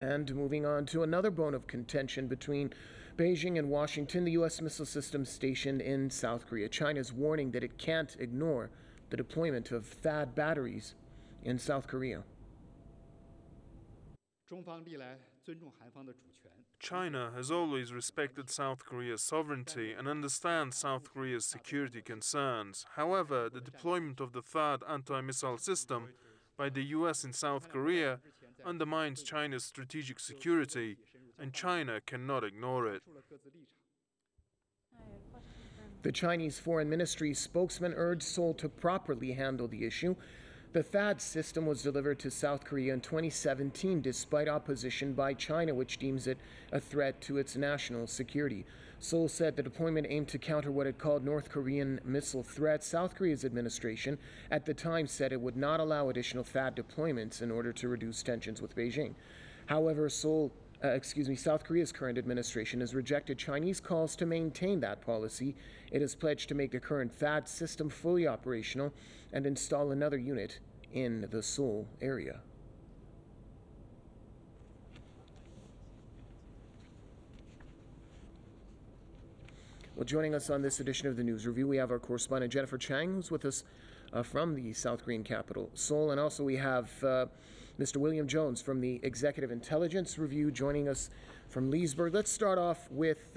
And moving on to another bone of contention between Beijing and Washington, the U.S. missile system stationed in South Korea. China's warning that it can't ignore the deployment of THAAD batteries in South Korea. China has always respected South Korea's sovereignty and understands South Korea's security concerns. However, the deployment of the THAAD anti-missile system by the US in South Korea undermines China's strategic security, and China cannot ignore it. The Chinese Foreign Ministry spokesman urged Seoul to properly handle the issue. The THAAD system was delivered to South Korea in 2017 despite opposition by China, which deems it a threat to its national security. Seoul said the deployment aimed to counter what it called North Korean missile threats. South Korea's administration at the time said it would not allow additional THAAD deployments in order to reduce tensions with Beijing. However, South Korea's current administration has rejected Chinese calls to maintain that policy. It has pledged to make the current THAAD system fully operational and install another unit in the Seoul area. Well, joining us on this edition of the News Review, we have our correspondent Jennifer Chang, who's with us from the South Korean capital, Seoul, and also we have Mr. William Jones from the Executive Intelligence Review joining us from Leesburg. Let's start off with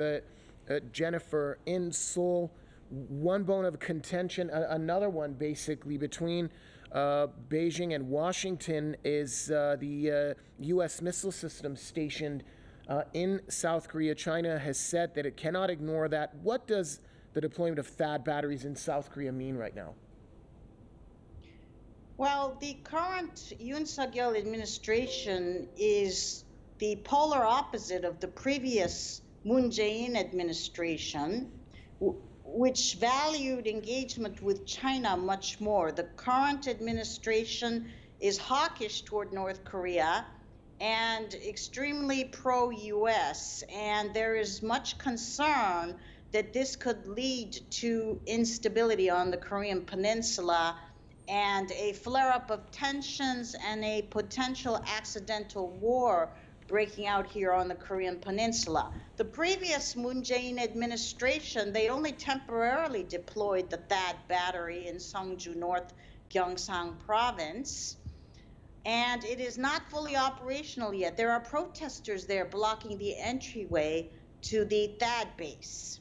Jennifer in Seoul. One bone of contention, another one basically between Beijing and Washington is the U.S. missile system stationed in South Korea. China has said that it cannot ignore that. What does the deployment of THAAD batteries in South Korea mean right now? Well, the current Yoon Suk-yeol administration is the polar opposite of the previous Moon Jae-in administration, which valued engagement with China much more. The current administration is hawkish toward North Korea and extremely pro-US, and there is much concern that this could lead to instability on the Korean Peninsula and a flare-up of tensions and a potential accidental war breaking out here on the Korean Peninsula. The previous Moon Jae-in administration, they only temporarily deployed the THAAD battery in Seongju, North Gyeongsang province, and it is not fully operational yet. There are protesters there blocking the entryway to the THAAD base.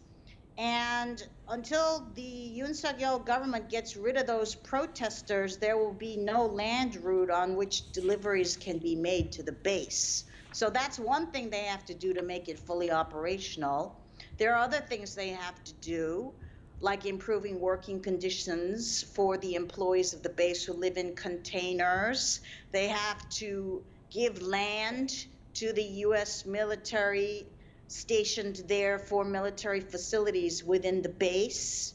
And until the Yoon Suk-yeol government gets rid of those protesters, there will be no land route on which deliveries can be made to the base. So that's one thing they have to do to make it fully operational. There are other things they have to do, like improving working conditions for the employees of the base who live in containers. They have to give land to the U.S. military stationed there for military facilities within the base.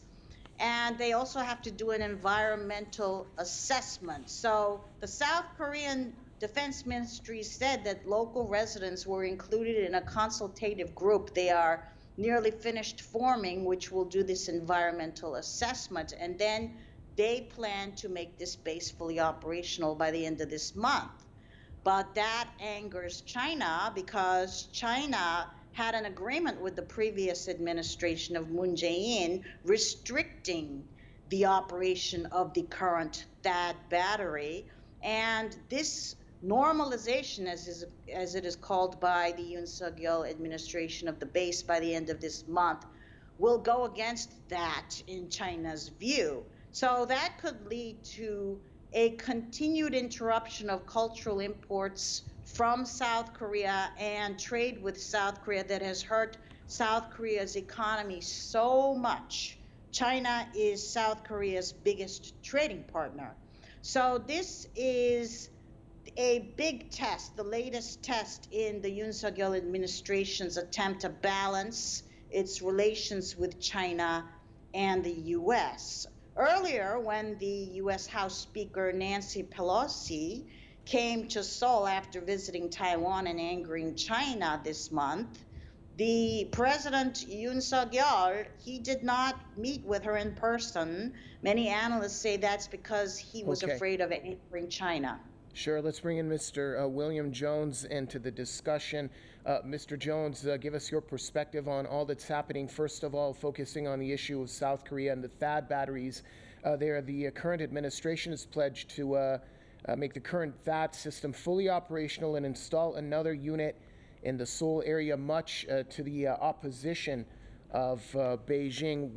And they also have to do an environmental assessment. So the South Korean Defense Ministry said that local residents were included in a consultative group they are nearly finished forming, which will do this environmental assessment. And then they plan to make this base fully operational by the end of this month. But that angers China because China had an agreement with the previous administration of Moon Jae-in restricting the operation of the current THAAD battery. And this normalization, as it is called by the Yoon Suk-yeol administration of the base by the end of this month, will go against that in China's view. So that could lead to a continued interruption of cultural imports from South Korea and trade with South Korea that has hurt South Korea's economy so much. China is South Korea's biggest trading partner. So this is a big test, the latest test in the Yoon Suk-yeol administration's attempt to balance its relations with China and the U.S. Earlier, when the U.S. House Speaker Nancy Pelosi came to Seoul after visiting Taiwan and angering China this month, the President Yoon Suk-yeol, he did not meet with her in person. Many analysts say that's because he was afraid of angering China. Sure, let's bring in Mr. William Jones into the discussion. Mr. Jones, give us your perspective on all that's happening. First of all, focusing on the issue of South Korea and the THAAD batteries. The current administration has pledged to make the current THAAD system fully operational and install another unit in the Seoul area, much to the opposition of Beijing.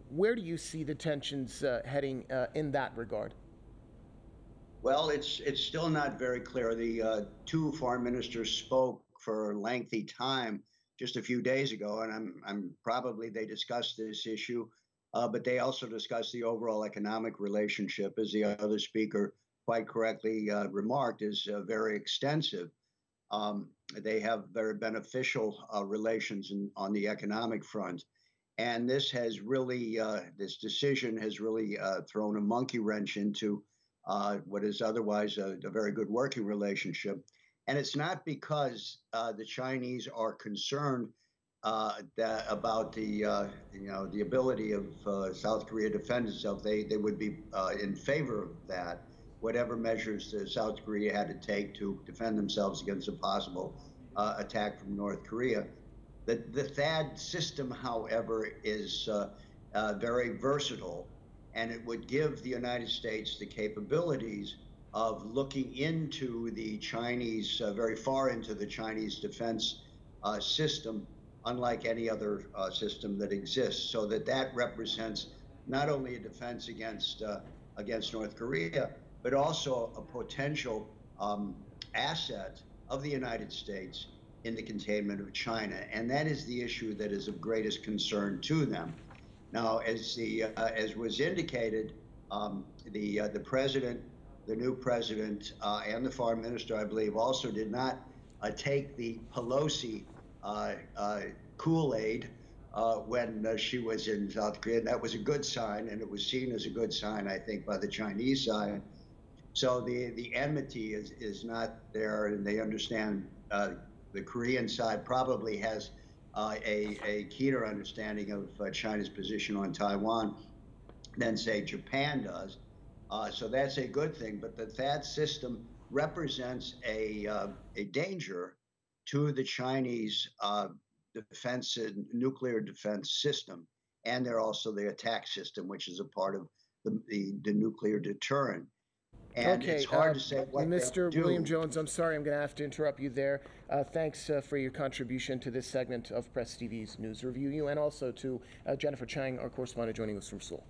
Where do you see the tensions heading in that regard? Well, it's still not very clear. The two foreign ministers spoke for a lengthy time just a few days ago, and I'm probably they discussed this issue, but they also discussed the overall economic relationship, as the other speaker quite correctly remarked, is very extensive. They have very beneficial relations on the economic front. And this has really, this decision has really thrown a monkey wrench into what is otherwise a very good working relationship. And it's not because the Chinese are concerned about the ability of South Korea to defend itself. They would be in favor of that, whatever measures South Korea had to take to defend themselves against a possible attack from North Korea. The THAAD system, however, is very versatile, and it would give the United States the capabilities of looking into the Chinese, very far into the Chinese defense system, unlike any other system that exists. So that represents not only a defense against North Korea, but also a potential asset of the United States in the containment of China. And that is the issue that is of greatest concern to them. Now, as was indicated, the president, the new president, and the foreign minister, I believe, also did not take the Pelosi Kool-Aid when she was in South Korea. And that was a good sign, and it was seen as a good sign, I think, by the Chinese side. So the enmity is not there, and they understand the Korean side probably has a keener understanding of China's position on Taiwan than, say, Japan does. So that's a good thing. But the THAAD system represents a danger to the Chinese defense and nuclear defense system. And they're also the attack system, which is a part of the nuclear deterrent. And okay, it's hard to say what Mr. they do. William Jones, I'm sorry, I'm going to have to interrupt you there. Thanks for your contribution to this segment of Press TV's News Review, and also to Jennifer Chang, our correspondent joining us from Seoul.